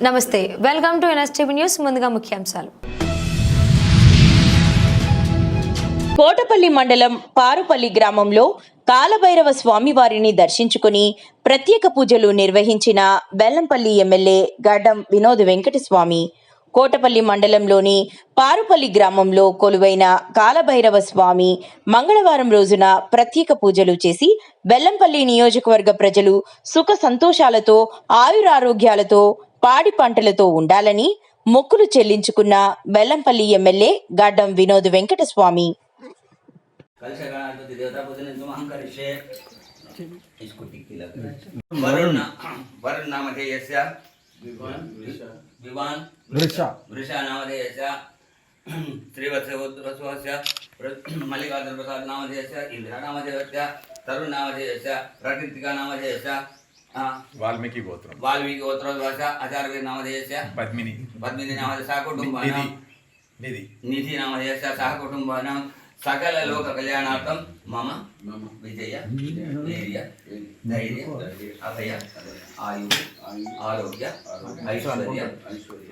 నమస్తే, welcome to NSTV news. ముందుగా ముఖ్యాంశాలు. కోటపల్లి మండలం పారుపల్లి గ్రామంలో కాలభైరవ స్వామివారిని దర్శించుకుని ప్రత్యేక పూజలు నిర్వహించిన బెల్లంపల్లి ఎమ్మెల్యే గడ్డం వినోద్ వెంకటస్వామి. కోటపల్లి మండలంలోని పారుపల్లి గ్రామంలో కొలువైన కాలభైరవ స్వామి మంగళవారం రోజున ప్రత్యేక పూజలు చేసి బెల్లంపల్లి నియోజకవర్గ ప్రజలు సుఖ సంతోషాలతో ఆయురారోగ్యాలతో పాడి పంటలతో ఉండాలని మొక్కులు చెల్లించుకున్న బెల్లంపల్లి ఎమ్మెల్యే గడ్డం వినోద్ వెంకటస్వామి. మల్లికార్జున ప్రసాద్ నామధేయస్య, ఇందిరా నామధేయస్య, తరుణ్ నామధేయస్య, ప్రకృతికా నామధేయస్య, वाल्मीकि गोत्रोद्वास आचार्य नामधेयस्य, पद्मिनी नामधेय सह कुटुंबानां, निधि नामधेयस्य सह कुटुंबानां सकल लोक कल्याणार्थं मम विजय वीर्य धैर्य अभय आयु आरोग्य ऐश्वर्य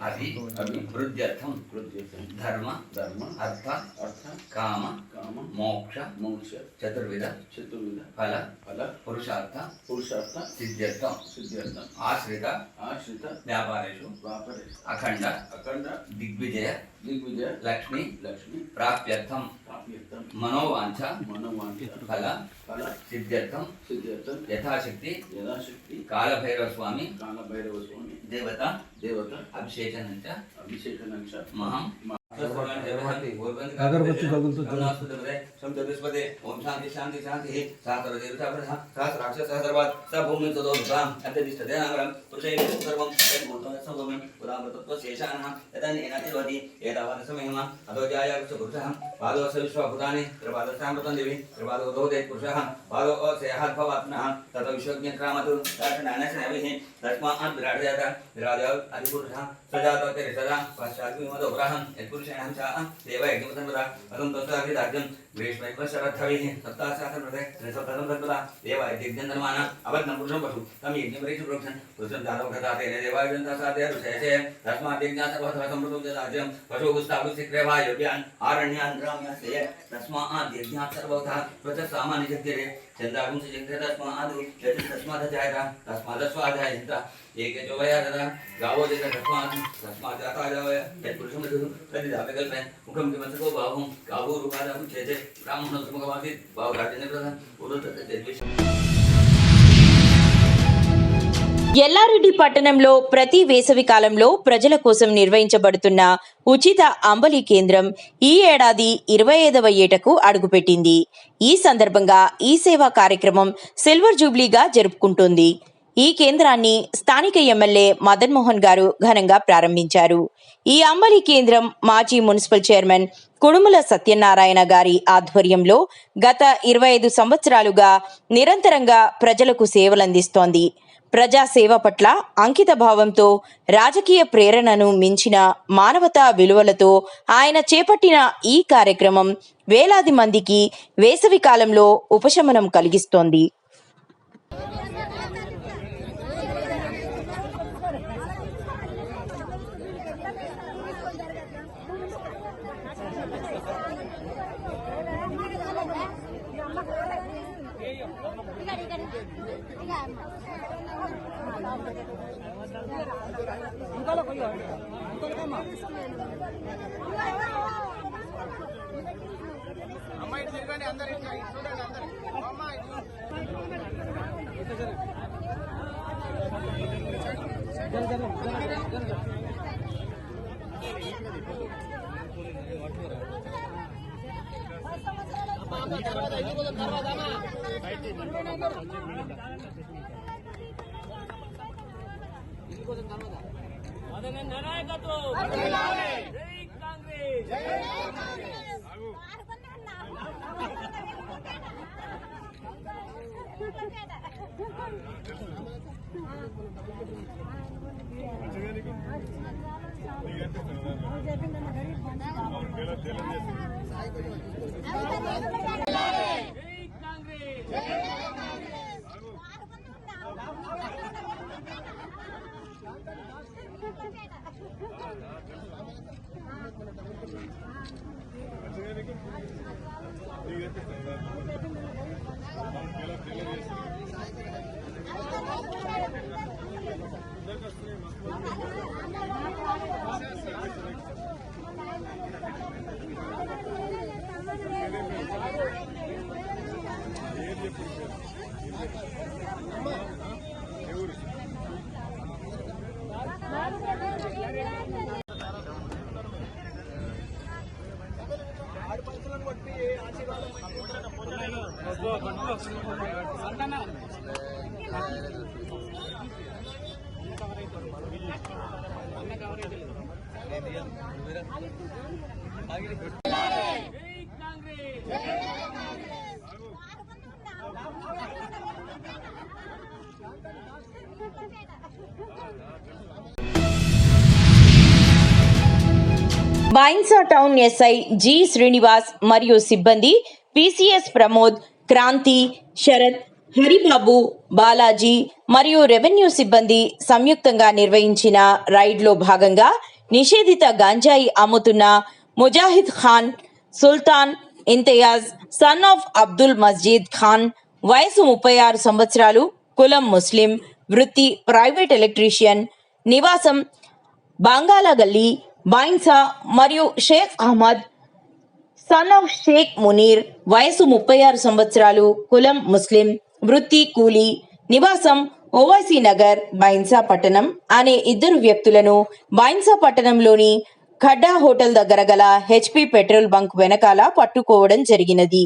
अभिवृद्ध्यर्थं धर्म अर्थ काम मोक्ष चतुर्विध फल पुरुषार्थ सिद्ध्यर्थं आश्रित व्यापारेषु अखंड दिग्विजय लक्ष्मी प्राप्त्यर्थं मनोवांछ फल सिद्ध्यर्थं यथाशक्ति कालभैरव स्वामी देवता अभिषेचनं च महं अगरबत्ती ओम शांति शांति शांति राक्षस सर्वात् भूमि तदोधाम अत्यदिष्टते नागरं पुरुषैः सर्वं यद्भूतं सर्वं पुरामृतत्व शेषानः यदनेनातिवति एतावत् समयः अदोजायागच्छ पुरुषः पादोऽस्य विश्वभूतानि त्रिपादस्यामृतं देवी त्रिपादोदोदे पुरुषः पादो असेहाद्भवात्मनः ततो विश्वज्ञक्रामतु दार्शनानशनभिः तस्मात् विराजः अधिपुरुषः सजातोऽते सदा पश्चाद्विमदोग्रहं यत्पुरुषेण च देव यज्ञमसन्वदा अतं तत्साभिदाज्यं ग्रीष्मैव शरद्धविः सप्ताशासनप्रदे त्रिसप्तदं तत्पदा देव यज्ञन्दर्माण अवद्नं पुरुषं पशु तं यज्ञपरीक्षु प्रोक्षन् पुरुषं जातौ घटातेन देवायुजन्तासादे ऋषयसे तस्मात् यज्ञासर्वतः समृद्धं ददाज्यं पशुगुस्तावुसिक्रेवायोग्यान् आरण्यान् ग्राम्यास्ते तस्मात् यज्ञात् सर्वतः त्वचः सामान्यजग्रे चन्द्रागुं सजग्रे तस्मात् तस्मादजायता तस्मादस्वाध्यायन्त एके जो वया ददा गावो देता तस्मात् जाता जावय यत्पुरुषं मधुः तदिदापकल्पयन् मुखं किमसको बाहुं गावो रूपादाहुं चेते ब्राह्मणो सुमुखमासीत् बाहुराजन्य प्रधान उरुतद्विष. ఎల్లారెడ్డి పట్టణంలో ప్రతి వేసవి కాలంలో ప్రజల కోసం నిర్వహించబడుతున్న ఉచిత అంబలి కేంద్రం ఈ ఏడాది 25వ ఏటకు అడుగుపెట్టింది. ఈ సందర్భంగా ఈ సేవా కార్యక్రమం సిల్వర్ జూబ్లీగా జరుపుకుంటోంది. ఈ కేంద్రాన్ని స్థానిక ఎమ్మెల్యే మదన్ మోహన్ గారు ఘనంగా ప్రారంభించారు. ఈ అంబలి కేంద్రం మాజీ మున్సిపల్ చైర్మన్ కుడుముల సత్యనారాయణ గారి ఆధ్వర్యంలో గత 25 సంవత్సరాలుగా నిరంతరంగా ప్రజలకు సేవలందిస్తోంది. ప్రజాసేవ పట్ల అంకిత భావంతో రాజకీయ ప్రేరణను మించిన మానవతా విలువలతో ఆయన చేపట్టిన ఈ కార్యక్రమం వేలాది మందికి వేసవి కాలంలో ఉపశమనం కలిగిస్తోంది. Bhainsa town SI G Srinivas మరియు సిబ్బంది పిసిఎస్ ప్రమోద్, క్రాంతి, శరత్, హరిబాబు, బాలాజీ మరియు రెవెన్యూ సిబ్బంది సంయుక్తంగా నిర్వహించిన రైడ్లో భాగంగా నిషేధిత గంజాయి అమ్ముతున్న ముజాహిద్ ఖాన్, సుల్తాన్ ఇంతియాజ్ సన్ ఆఫ్ అబ్దుల్ మజీద్ ఖాన్, వయసు 36 సంవత్సరాలు, కులం ముస్లిం, వృత్తి ప్రైవేట్ ఎలక్ట్రీషియన్, నివాసం బంగాళా గల్లీ, బైన్సా మరియు షేక్ అహ్మద్ సన్ ఆఫ్ షేక్ మునీర్, వయసు 36 సంవత్సరాలు, కులం ముస్లిం, వృత్తి కూలీ, నివాసం ఓవైసీ నగర్, బైన్సా పట్టణం అనే 2 వ్యక్తులను బైన్సా పట్టణంలోని ఖడ్డా హోటల్ దగ్గర గల హెచ్పి పెట్రోల్ బంక్ వెనకాల పట్టుకోవడం జరిగినది.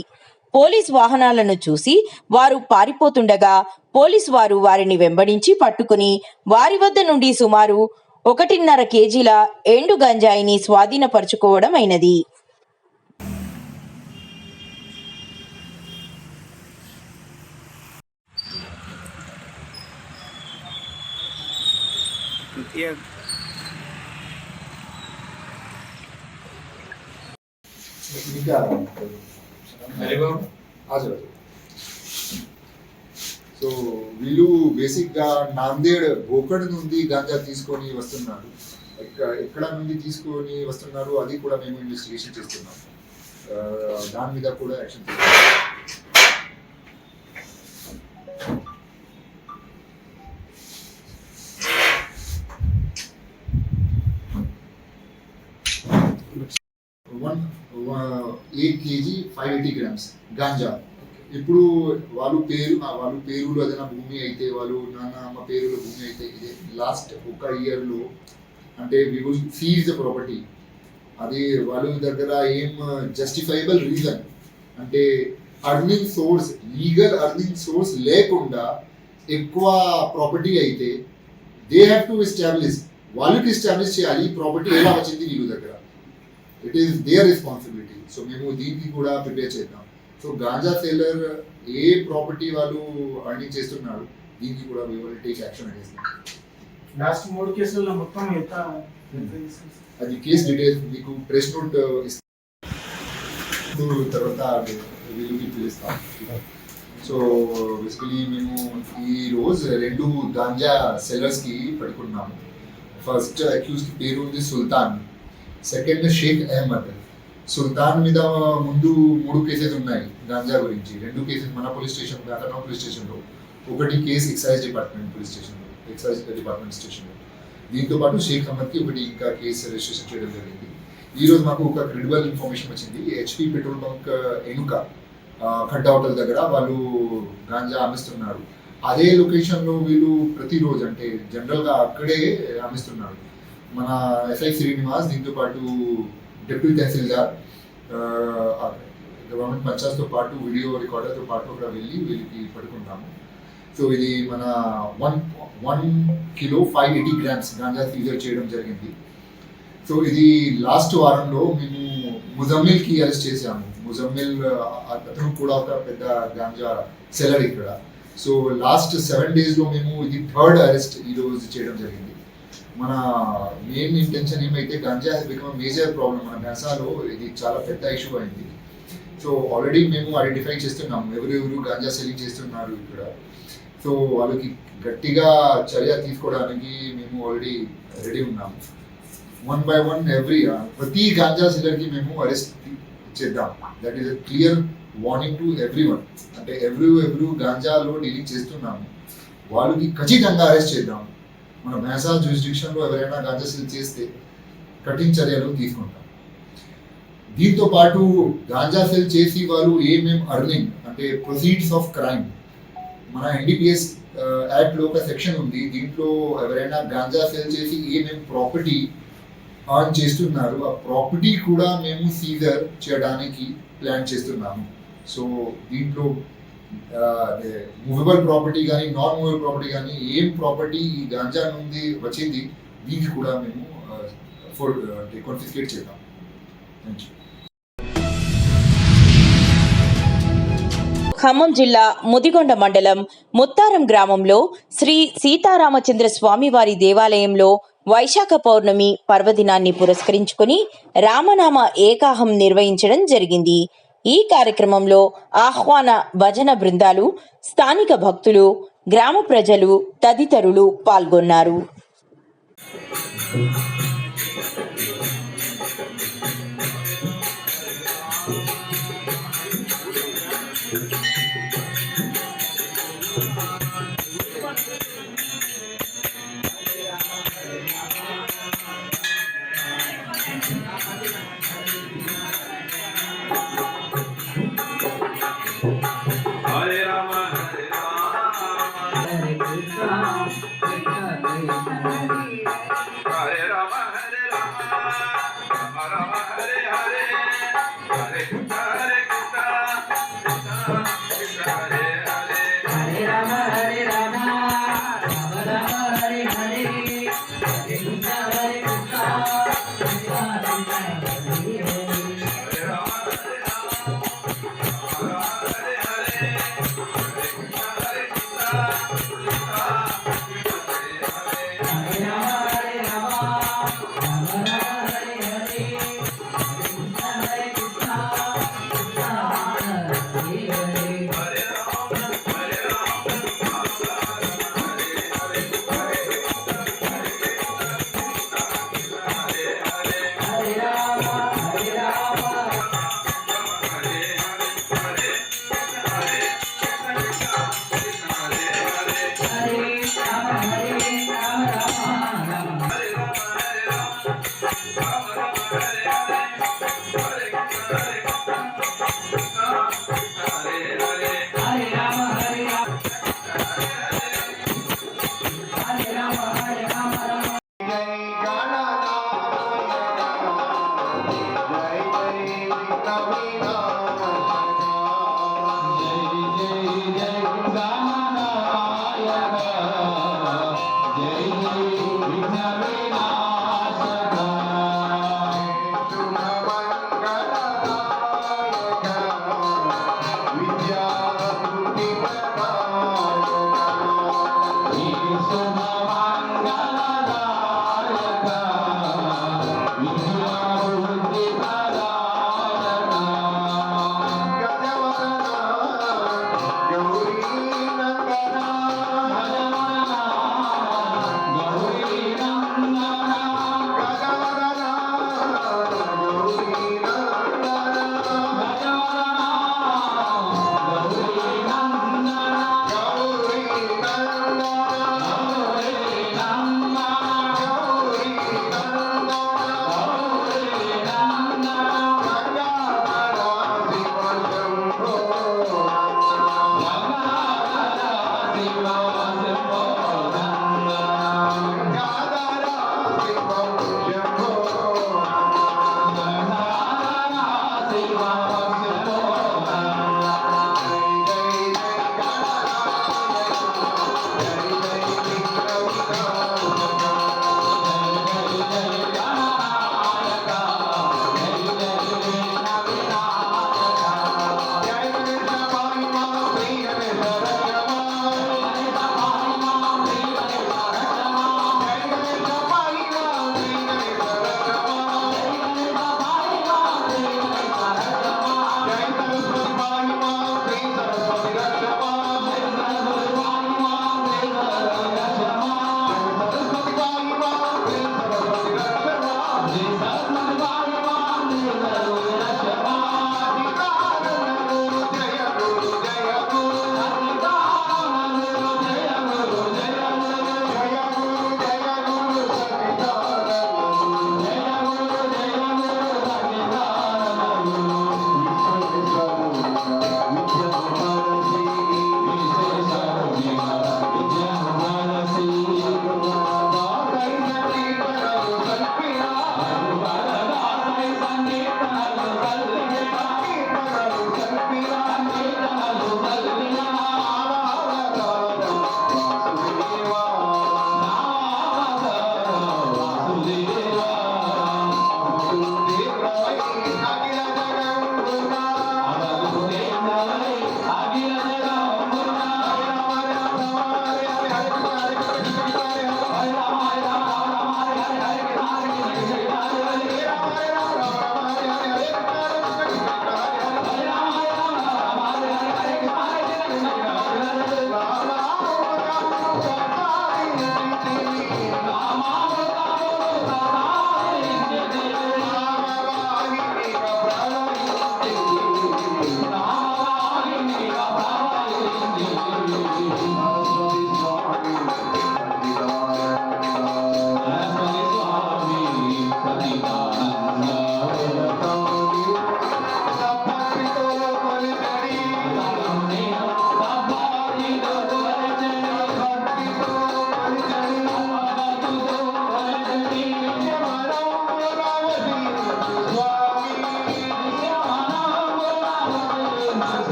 పోలీస్ వాహనాలను చూసి వారు పారిపోతుండగా పోలీసు వారు వారిని వెంబడించి పట్టుకుని వారి వద్ద నుండి సుమారు 1.5 కేజీల ఎండు గంజాయిని స్వాధీనపరుచుకోవడం అయినది. సో వీళ్ళు బేసిక్ గా నాందేడ్ గోకర్ణ నుండి గాంజా తీసుకొని వస్తున్నారు. ఎక్కడ నుండి తీసుకొని వస్తున్నారు అది కూడా మేము ఇన్వెస్టిగేషన్ చేస్తున్నాం. దాని మీద కూడా యాక్షన్ తీసుకుంటాం. $8 kg 580 grams గాంజా. ఇప్పుడు వాళ్ళ పేరులో ఏదైనా భూమి అయితే, వాళ్ళు నాన్న పేరులో భూమి అయితే, ఇదే లాస్ట్ 1 yearలో అంటే we will seize the property. అది వాళ్ళ దగ్గర ఏం జస్టిఫైబుల్ రీజన్ అంటే లీగల్ అర్నింగ్ సోర్స్ లేకుండా ఎక్కువ ప్రాపర్టీ అయితే దే హ్యావ్ టు వాళ్ళకి ఎస్టాబ్లిష్ చేయాలి ఈ ప్రాపర్టీ ఎలా వచ్చింది వీళ్ళ దగ్గర. It is their responsibility. So మేము దీనికి కూడా ప్రిపేర్ చేద్దాం. సో గాంజా సేలర్ ఏ ప్రాపర్టీ వాళ్ళు అర్నింగ్ చేస్తున్నారు దీనికి కూడా we will take action against them. Last 3 కేసుల్లో మొత్తం ఎంత అది కేస్ డీటెయిల్స్ మీకు ప్రెస్ నోట్ తర్వాత వీళ్ళకి పిలుస్తాం. సో బేసికలీ మేము ఈ రోజు 2 గాంజా సెల్లర్స్ కి పట్టుకున్నాము. ఫస్ట్ అక్యూజ్ కి పేరు ఉంది సుల్తాన్, సెకండ్ షేక్ అహ్మద్. సుల్తాన్ మీద ముందు 3 కేసెస్ ఉన్నాయి గాంజా గురించి. 2 కేసెస్ మన పోలీస్ స్టేషన్, అతను పోలీస్ స్టేషన్లో, 1 కేసు ఎక్సైజ్ డిపార్ట్మెంట్ పోలీస్ స్టేషన్లో, ఎక్సైజ్ డిపార్ట్మెంట్ స్టేషన్లో. దీంతో పాటు షేక్ అహ్మద్కి 1 ఇంకా కేసు రిజిస్ట్రేషన్ చేయడం జరిగింది. ఈరోజు మాకు ఒక క్రెడిబుల్ ఇన్ఫర్మేషన్ వచ్చింది. హెచ్పి పెట్రోల్ బంక్ ఎనుక ఖడ్డా హోటల్ దగ్గర వాళ్ళు గాంజా అమ్మిస్తున్నారు. అదే లొకేషన్లో వీళ్ళు ప్రతిరోజు అంటే జనరల్గా అక్కడే అమ్మిస్తున్నారు. మన ఎస్ఐ శ్రీనివాస్, దీంతో పాటు డిప్యూటీ తహసీల్దార్, గవర్నమెంట్ పంచాయత్తో పాటు వీడియో రికార్డర్తో పాటు అక్కడ వెళ్ళి వీళ్ళకి పట్టుకుంటాము. సో ఇది మన 1 kilo 580 grams గాంజా సీజర్ చేయడం జరిగింది. సో ఇది లాస్ట్ వారంలో మేము ముజమ్మిల్కి అరెస్ట్ చేశాము. ముజమ్మిల్ అతను కూడా ఒక పెద్ద గాంజా సెల్లర్ ఇక్కడ. సో లాస్ట్ 7 daysలో మేము ఇది 3rd అరెస్ట్ ఈరోజు చేయడం జరిగింది. మన మెయిన్ ఇంటెన్షన్ ఏమైతే ganja has become major problem మన బెన్సాలో, ఇది చాలా పెద్ద ఇష్యూ అయింది. సో ఆల్రెడీ మేము ఐడెంటిఫై చేస్తున్నాము ఎవరెవరు గాంజా సెల్లింగ్ చేస్తున్నారు ఇక్కడ. సో వాళ్ళకి గట్టిగా చర్య తీసుకోవడానికి మేము ఆల్రెడీ రెడీ ఉన్నాము. 1 by 1 ప్రతి గాంజా సెల్లర్కి మేము అరెస్ట్ చేద్దాం. That is clear warning to everyone, అంటే ఎవరు గాంజాలో డీలింగ్ చేస్తున్నాము వాళ్ళకి ఖచ్చితంగా అరెస్ట్ చేద్దాం. మన మేసా జ్యూరిస్డిక్షన్లో ఎవరైనా గాంజా సేల్ చేస్తే కఠిన చర్యలు తీసుకుంటాం. దీంతో పాటు గాంజా సేల్ చేసి వాళ్ళు ఏమేం అర్నింగ్ అంటే ప్రొసీడ్స్ ఆఫ్ క్రైమ్, మన ఎన్డీపీఎస్ యాక్ట్లో ఒక సెక్షన్ ఉంది, దీంట్లో ఎవరైనా గాంజా సేల్ చేసి ఏమేం ప్రాపర్టీ ఆన్ చేస్తున్నారు ఆ ప్రాపర్టీ కూడా మేము సీజర్ చేయడానికి ప్లాన్ చేస్తున్నాము. సో దీంట్లో మూవబుల్ ప్రాపర్టీ కానీ నాన్ మూవబుల్ ప్రాపర్టీ కానీ ఏం ప్రాపర్టీ ఈ గాంజా నుండి వచ్చింది దీనికి కూడా మేము కాన్ఫిస్కేట్ చేద్దాం. Thank you. ఖమ్మం జిల్లా ముదిగొండ మండలం ముత్తారం గ్రామంలో శ్రీ సీతారామచంద్ర స్వామివారి దేవాలయంలో వైశాఖ పౌర్ణమి పర్వదినాన్ని పురస్కరించుకుని రామనామ ఏకాహం నిర్వహించడం జరిగింది. ఈ కార్యక్రమంలో ఆహ్వాన భజన బృందాలు, స్థానిక భక్తులు, గ్రామ ప్రజలు తదితరులు పాల్గొన్నారు. Hare Rama, Hare Rama, Hare Krishna, Krishna Krishna, Hare Rama, Hare Rama, Rama Rama, Hare Hare, Hare Krishna, Krishna Krishna, Hare Hare. Hare Rama, Hare Rama, Rama Rama, Hare Hare, Hare Krishna, Krishna Krishna, Hare Hare.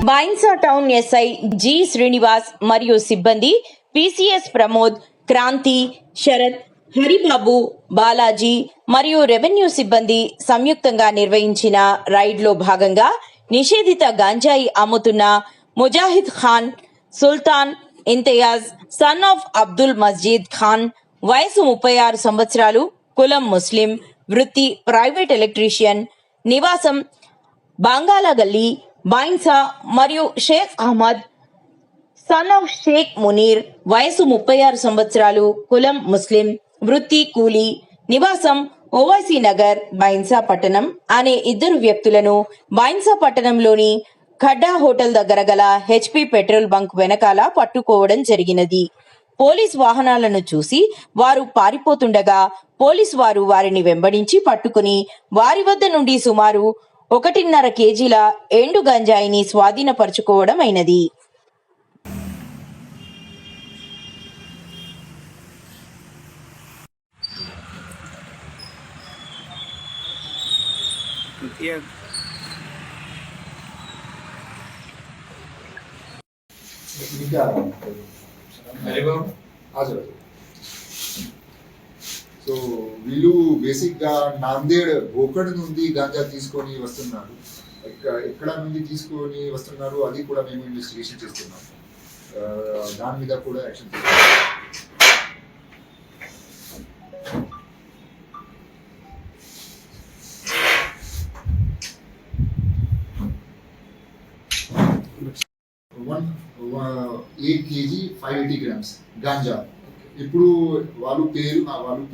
Bhainsa town SI G Srinivas మరియు సిబ్బంది PCS Pramod, Kranti, Sarath, Haribabu, Balaji మరియు revenue సిబ్బంది సంయుక్తంగా నిర్వహించిన రైడ్లో భాగంగా నిషేధిత గంజాయి అమ్ముతున్న ముజాహిద్ ఖాన్, సుల్తాన్ ఇంతియాజ్ సన్ ఆఫ్ అబ్దుల్ మజీద్ ఖాన్, వయసు 36 సంవత్సరాలు, కులం ముస్లిం, వృత్తి ప్రైవేట్ ఎలక్ట్రీషియన్, నివాసం బాంగాలగల్లి, బైన్సా మరియు షేక్ అహ్మద్ సన్ ఆఫ్ షేక్ మునీర్, వయసు 36 సంవత్సరాలు, కులం ముస్లిం, వృత్తి కూలీ, నివాసం ఓవైసీ నగర్, బైన్సా పట్టణం అనే 2 వ్యక్తులను బైన్సా పట్టణంలోని ఖడ్డా హోటల్ దగ్గర గల హెచ్పి పెట్రోల్ బంక్ వెనకాల పట్టుకోవడం జరిగినది. పోలీస్ వాహనాలను చూసి వారు పారిపోతుండగా పోలీసు వారు వారిని వెంబడించి పట్టుకుని వారి వద్ద నుండి సుమారు 1.5 కేజీల ఎండు గంజాయిని స్వాధీనపరుచుకోవడం అయినది. సో వీళ్ళు బేసిక్ గా నాందేడ్ గోకర్ణ నుండి గాంజా తీసుకొని వస్తున్నారు. ఎక్కడ నుండి తీసుకొని వస్తున్నారు అది కూడా మేము ఇన్వెస్టిగేషన్ చేస్తున్నాం. దాని మీద కూడా యాక్షన్ తీసుకుంటాం. Eight KG 580 grams ganja. ఇప్పుడు వాళ్ళ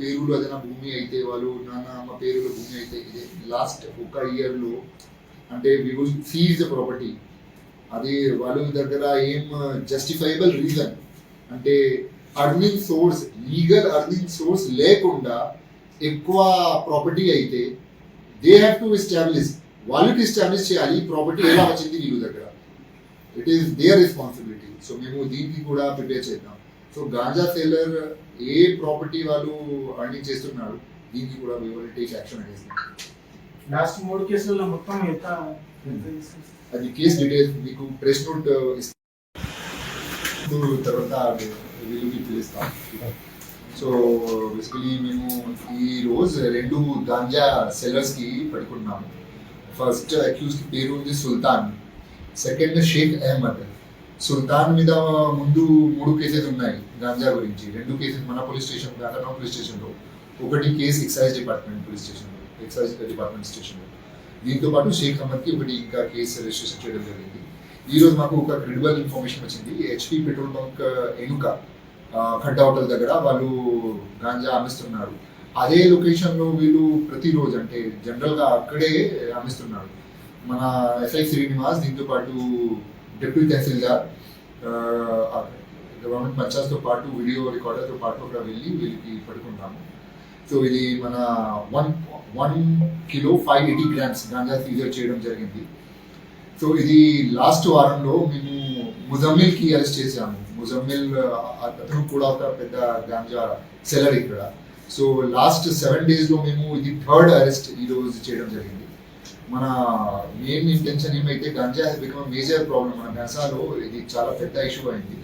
పేరులో ఏదైనా భూమి అయితే, వాళ్ళు నాన్న అమ్మ పేరులో భూమి అయితే, ఇదే లాస్ట్ 1 yearలో అంటే we will seize the property. అది వాళ్ళ దగ్గర ఏం జస్టిఫైబుల్ రీజన్ అంటే earning source, legal earning source లేకుండా ఎక్కువ ప్రాపర్టీ అయితే దే హ్యావ్ టు ఎస్టాబ్లిష్, వాళ్ళకి ఎస్టాబ్లిష్ చేయాలి ప్రాపర్టీ ఎలా వచ్చింది వీళ్ళ దగ్గర. It is their responsibility. So మేము దీనికి కూడా ప్రిపేర్ చేద్దాం. సో గాంజా సేలర్ ఏ ప్రాపర్టీ వాళ్ళు అర్నింగ్ చేస్తున్నారు దీనికి కూడా we will take action against them. Last 3 కేసుల్లో మొత్తం ఎంత అది కేస్ డీటెయిల్స్ మీకు ప్రెస్ నోట్ తర్వాత వీళ్ళకి పిలుస్తాం. సో బేసికలీ మేము ఈ రోజు 2 గాంజా సెల్లర్స్ కి పట్టుకున్నాము. ఫస్ట్ అక్యూజ్ పేరు ఉంది సుల్తాన్, సెకండ్ షేక్ అహ్మద్. సుల్తాన్ మీద ముందు 3 కేసెస్ ఉన్నాయి గాంజా గురించి. 2 కేసెస్ మన పోలీస్ స్టేషన్, గాంధీనగర్ పోలీస్ స్టేషన్లో, 1 కేసు ఎక్సైజ్ డిపార్ట్మెంట్ పోలీస్ స్టేషన్లో, ఎక్సైజ్ డిపార్ట్మెంట్ స్టేషన్లో. దీంతో పాటు షేక్ అహ్మద్కి 1 ఇంకా కేసు రిజిస్ట్రేషన్ చేయడం జరిగింది. ఈరోజు మాకు ఒక క్రెడిబుల్ ఇన్ఫర్మేషన్ వచ్చింది. హెచ్పి పెట్రోల్ బంక్ ఎనుక ఖడ్డా హోటల్ దగ్గర వాళ్ళు గాంజా అమ్మిస్తున్నారు. అదే లొకేషన్లో వీళ్ళు ప్రతిరోజు అంటే జనరల్గా అక్కడే అమ్మిస్తున్నారు. మన ఎస్ఐ శ్రీనివాస్, దీంతో పాటు డిప్యూటీ తహసీల్దార్, గవర్నమెంట్ పంచాయత్తో పాటు వీడియో రికార్డర్తో పాటు అక్కడ వెళ్ళి వీళ్ళకి పడుకున్నాము. సో ఇది మన 1 kilo 580 grams గాంజా సీజర్ చేయడం జరిగింది. సో ఇది లాస్ట్ వారంలో మేము ముజమ్మిల్కి అరెస్ట్ చేశాము. ముజమ్మిల్ అతను కూడా ఒక పెద్ద గాంజా సెల్లర్ ఇక్కడ. సో లాస్ట్ 7 daysలో మేము ఇది 3rd అరెస్ట్ ఈరోజు చేయడం జరిగింది. మన మెయిన్ ఇంటెన్షన్ ఏమైతే ganja has become major problem మన బెన్సాలో, ఇది చాలా పెద్ద ఇష్యూ అయింది.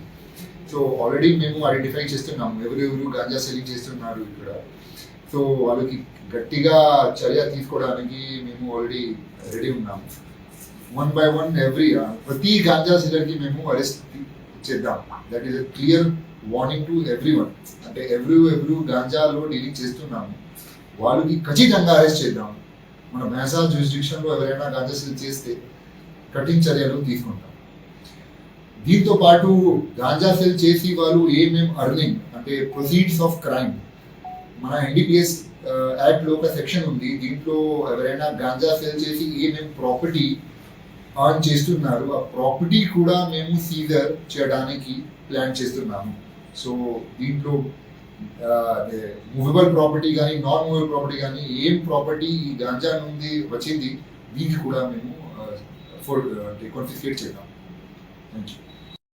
సో ఆల్రెడీ మేము ఐడెంటిఫై చేస్తున్నాము ఎవరెవరు గాంజా సెల్లింగ్ చేస్తున్నారు ఇక్కడ. సో వాళ్ళకి గట్టిగా చర్య తీసుకోవడానికి మేము ఆల్రెడీ రెడీ ఉన్నాము. 1 by 1 ప్రతి గాంజా సెల్లర్కి మేము అరెస్ట్ చేద్దాం. That is a clear warning to everyone. అంటే ఎవరు గాంజాలో డీలింగ్ చేస్తున్నాము వాళ్ళకి ఖచ్చితంగా అరెస్ట్ చేద్దాం. మన బెన్సా జ్యూరిస్డిక్షన్లో ఎవరైనా గాంజా సెల్ చేస్తే కఠిన చర్యలు తీసుకుంటాం. దీంతో పాటు గాంజా సెల్ చేసి వాళ్ళు ఏమేం అర్నింగ్ అంటే ప్రొసీడ్స్ ఆఫ్ క్రైమ్, మన ఎన్డీపీఎస్ యాక్ట్లో ఒక సెక్షన్ ఉంది. దీంట్లో ఎవరైనా గాంజా సెల్ చేసి ఏమేం ప్రాపర్టీ అర్న్ చేస్తున్నారు ఆ ప్రాపర్టీ కూడా మేము సీజర్ చేయడానికి ప్లాన్ చేస్తున్నాము. సో దీంట్లో మూవబుల్ ప్రాపర్టీ కానీ నాన్ మూవబుల్ ప్రాపర్టీ కానీ ఏం ప్రాపర్టీ ఈ గాంజా నుండి వచ్చింది దీనికి కూడా మేము కాన్ఫిస్కేట్ చేద్దాం. Thank you.